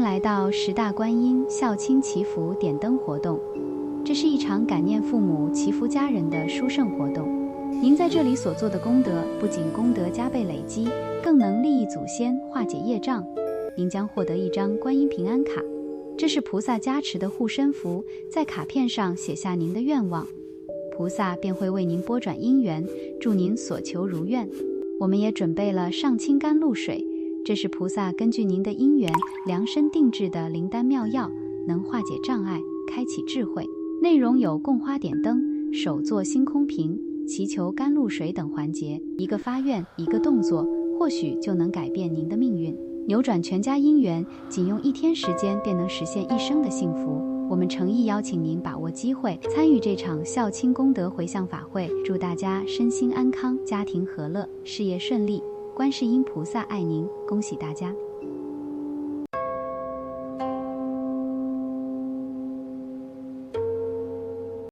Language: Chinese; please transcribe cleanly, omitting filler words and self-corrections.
迎来到10大观音孝亲祈福点灯活动。这是一场感念父母、祈福家人的殊胜活动。您在这里所做的功德，不仅功德加倍累积，更能利益祖先、化解业障。您将获得一张观音平安卡，这是菩萨加持的护身符，在卡片上写下您的愿望，菩萨便会为您拨转姻缘，祝您所求如愿。我们也准备了上清甘露水，这是菩萨根据您的因缘量身定制的灵丹妙药，能化解障碍，开启智慧。内容有供花点灯、手做星空瓶、祈求甘露水等环节，一个发愿，一个动作，或许就能改变您的命运，扭转全家姻缘，仅用1天时间便能实现一生的幸福。我们诚意邀请您把握机会，参与这场孝亲功德回向法会，祝大家身心安康，家庭和乐，事业顺利。观世音菩萨爱您，恭喜大家！